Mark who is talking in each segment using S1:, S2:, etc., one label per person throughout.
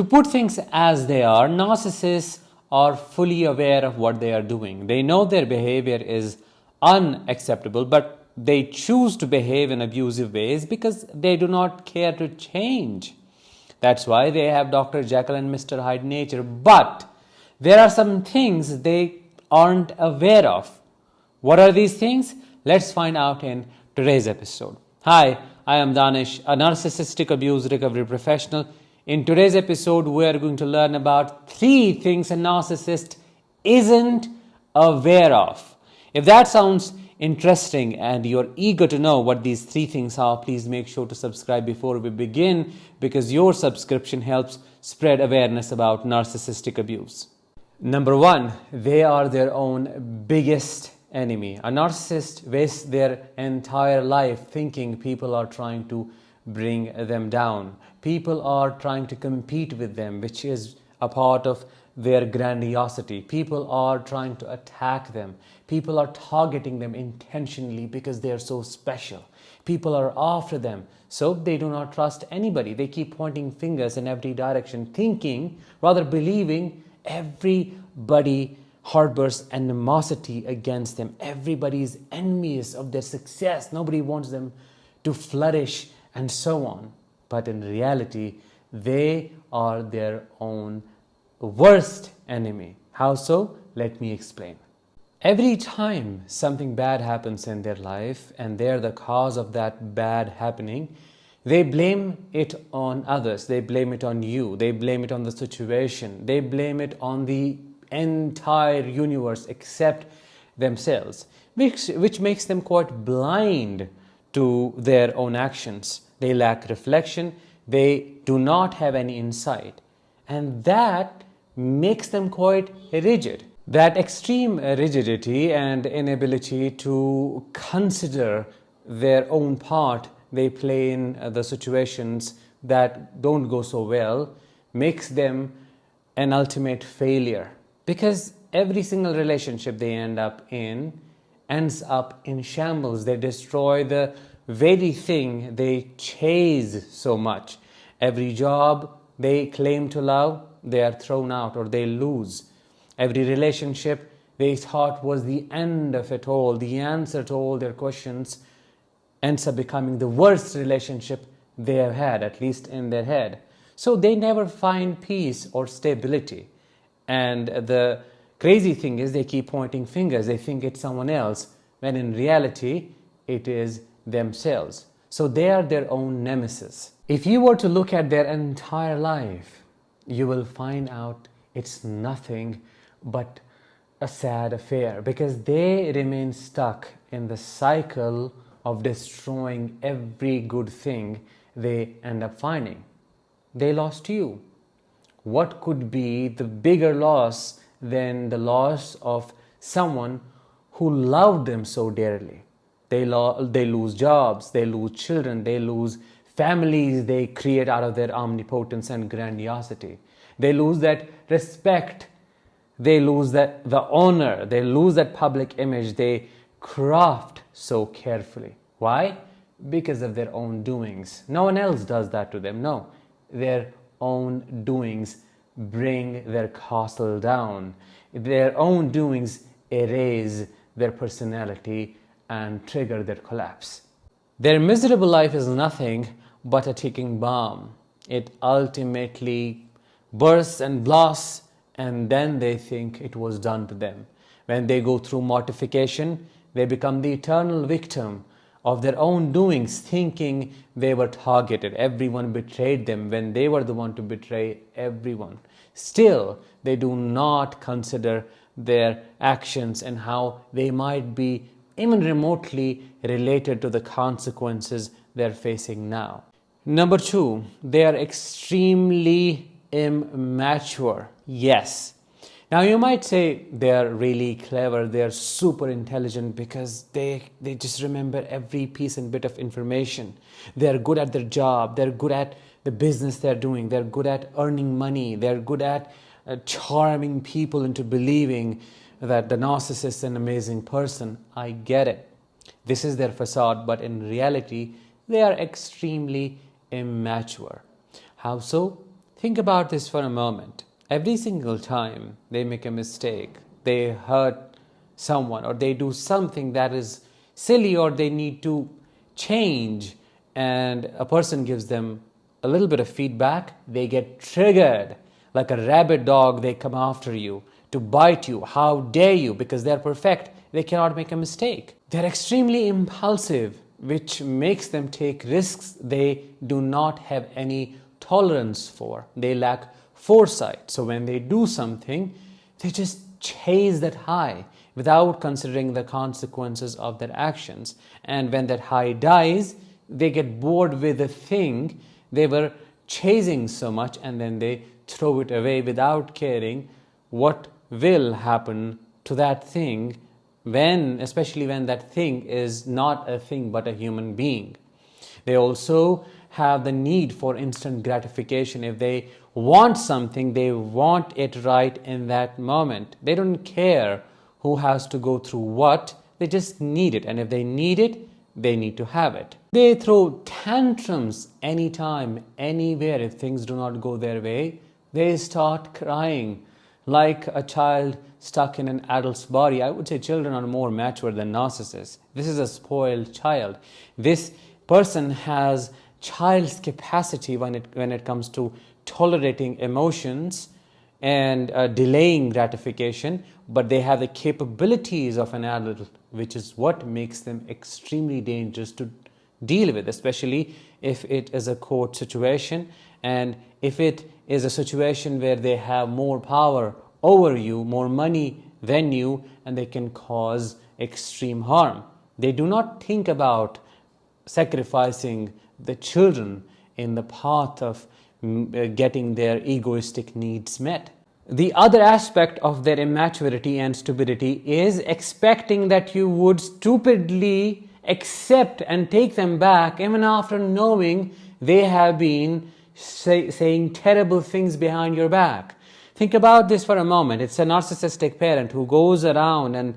S1: To put things as they are, narcissists are fully aware of what they are doing. They know their behavior is unacceptable, but they choose to behave in abusive ways because they do not care to change. That's why they have Dr. Jekyll and Mr. Hyde nature. But there are some things they aren't aware of. What are these things? Let's find out in today's episode. Hi, I am Danish, a narcissistic abuse recovery professional. In today's episode, we are going to learn about 3 things a narcissist isn't aware of. If that sounds interesting and you're eager to know what these 3 things are, please make sure to subscribe before we begin, because your subscription helps spread awareness about narcissistic abuse. Number 1, they are their own biggest enemy. A narcissist wastes their entire life thinking people are trying to bring them down. People are trying to compete with them, which is a part of their grandiosity. People are trying to attack them. People are targeting them intentionally because they are so special. People are after them, so they do not trust anybody. They keep pointing fingers in every direction, thinking, rather believing, everybody harbors animosity against them. Everybody is envious of their success. Nobody wants them to flourish, and so on. But in reality, they are their own worst enemy. How so? Let me explain. Every time something bad happens in their life and they're the cause of that bad happening, they blame it on others. They blame it on you. They blame it on the situation. They blame it on the entire universe except themselves, which makes them quite blind to their own actions. They lack reflection. They do not have any insight. And that makes them quite rigid. That extreme rigidity and inability to consider their own part they play in the situations that don't go so well makes them an ultimate failure. Because every single relationship they end up in ends up in shambles. They destroy the very thing they chase so much. Every job they claim to love, they are thrown out or they lose. Every relationship they thought was the end of it all, the answer to all their questions, ends up becoming the worst relationship they have had, at least in their head. So they never find peace or stability. And the crazy thing is they keep pointing fingers. They think it's someone else, when in reality it is themselves. So they are their own nemesis. If you were to look at their entire life, you will find out it's nothing but a sad affair, because they remain stuck in the cycle of destroying every good thing they end up finding. They lost you. What could be the bigger loss than the loss of someone who loved them so dearly? They lose jobs, they lose children, they lose families they create out of their omnipotence and grandiosity. They lose that respect, they lose the honor, they lose that public image they craft so carefully. Why? Because of their own doings. No one else does that to them. No, their own doings bring their castle down. Their own doings erase their personality and trigger their collapse. Their miserable life is nothing but a ticking bomb. It ultimately bursts and blasts, and then they think it was done to them. When they go through mortification, they become the eternal victim of their own doings, thinking they were targeted. Everyone betrayed them when they were the one to betray everyone. Still, they do not consider their actions and how they might be even remotely related to the consequences they're facing now. Number 2, they are extremely immature. Yes. Now you might say they're really clever, they're super intelligent because they just remember every piece and bit of information. They're good at their job, they're good at the business they're doing, they're good at earning money, they're good at charming people into believing that the narcissist is an amazing person. I get it. This is their facade, but in reality, they are extremely immature. How so? Think about this for a moment. Every single time they make a mistake, they hurt someone, or they do something that is silly, or they need to change, and a person gives them a little bit of feedback, they get triggered. Like a rabid dog, they come after you to bite you. How dare you? Because they're perfect. They cannot make a mistake. They're extremely impulsive, which makes them take risks they do not have any tolerance for. They lack foresight. So when they do something, they just chase that high without considering the consequences of their actions. And when that high dies, they get bored with the thing they were chasing so much, and then they throw it away without caring what will happen to that thing, especially when that thing is not a thing but a human being. They also have the need for instant gratification. If they want something, they want it right in that moment. They don't care who has to go through what, they just need it. And if they need it, they need to have it. They throw tantrums anytime, anywhere. If things do not go their way, they start crying like a child stuck in an adult's body. I would say children are more mature than narcissists. This is a spoiled child. This person has child's capacity when it comes to tolerating emotions and delaying gratification, but they have the capabilities of an adult, which is what makes them extremely dangerous to deal with, especially if it is a court situation, and if it is a situation where they have more power over you, more money than you, and they can cause extreme harm. They do not think about sacrificing the children in the path of getting their egoistic needs met. The other aspect of their immaturity and stupidity is expecting that you would stupidly accept and take them back even after knowing they have been saying terrible things behind your back. Think about this for a moment. It's a narcissistic parent who goes around and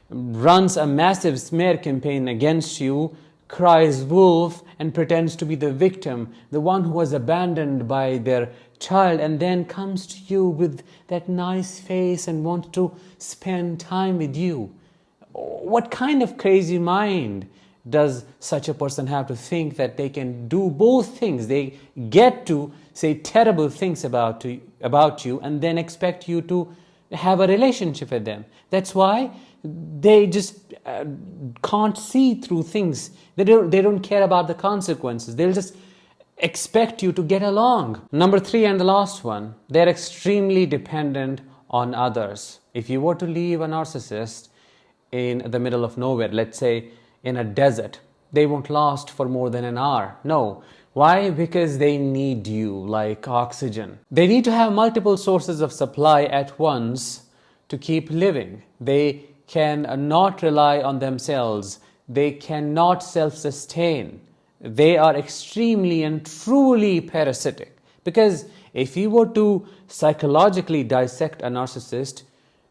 S1: runs a massive smear campaign against you, cries wolf, and pretends to be the victim, the one who was abandoned by their child, and then comes to you with that nice face and wants to spend time with you. What kind of crazy mind does such a person have to think that they can do both things? They get to say terrible things about you and then expect you to have a relationship with them. That's why they just can't see through things. They don't care about the consequences. They'll just expect you to get along. Number 3 and the last one, they're extremely dependent on others. If you were to leave a narcissist in the middle of nowhere, let's say in a desert, they won't last for more than an hour. No. Why? Because they need you like oxygen. They need to have multiple sources of supply at once to keep living. They can not rely on themselves. They cannot self-sustain. They are extremely and truly parasitic. Because if you were to psychologically dissect a narcissist,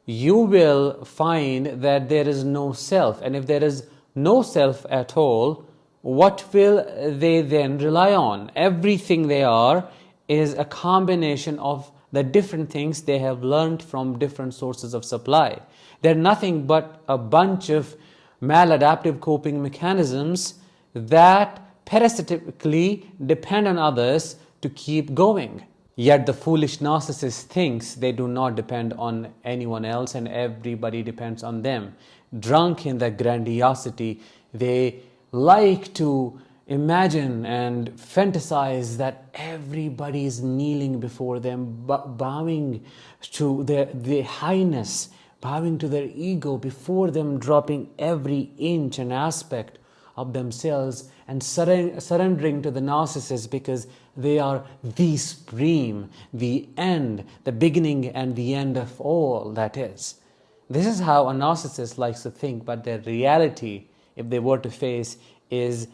S1: you will find that there is no self. And if there is no self at all, what will they then rely on? Everything they are is a combination of the different things they have learned from different sources of supply. They're nothing but a bunch of maladaptive coping mechanisms that parasitically depend on others to keep going. Yet the foolish narcissist thinks they do not depend on anyone else and everybody depends on them. Drunk in the grandiosity, they like to imagine and fantasize that everybody is kneeling before them, bowing to their highness, bowing to their ego before them, dropping every inch and aspect of themselves and surrendering to the narcissist because they are the supreme, the end, the beginning and the end of all that is. This is how a narcissist likes to think, but their reality, if they were to face, is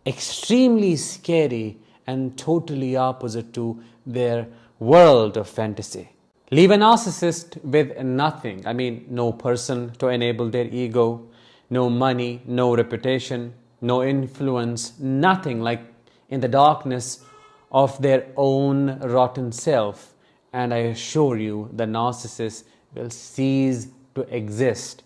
S1: extremely scary and totally opposite to their world of fantasy. Leave a narcissist with nothing. No person to enable their ego, no money, no reputation, no influence, nothing, like in the darkness of their own rotten self, and I assure you the narcissist will cease to exist.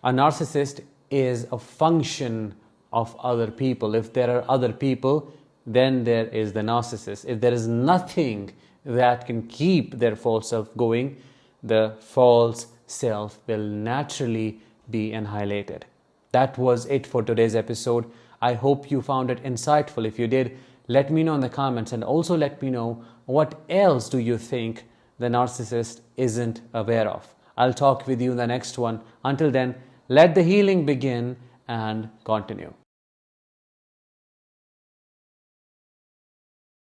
S1: A narcissist is a function of other people. If there are other people, then there is the narcissist. If there is nothing that can keep their false self going, the false self will naturally be annihilated. That was it for today's episode. I hope you found it insightful. If you did, let me know in the comments, and also let me know what else do you think the narcissist isn't aware of. I'll talk with you in the next one. Until then, let the healing begin and continue.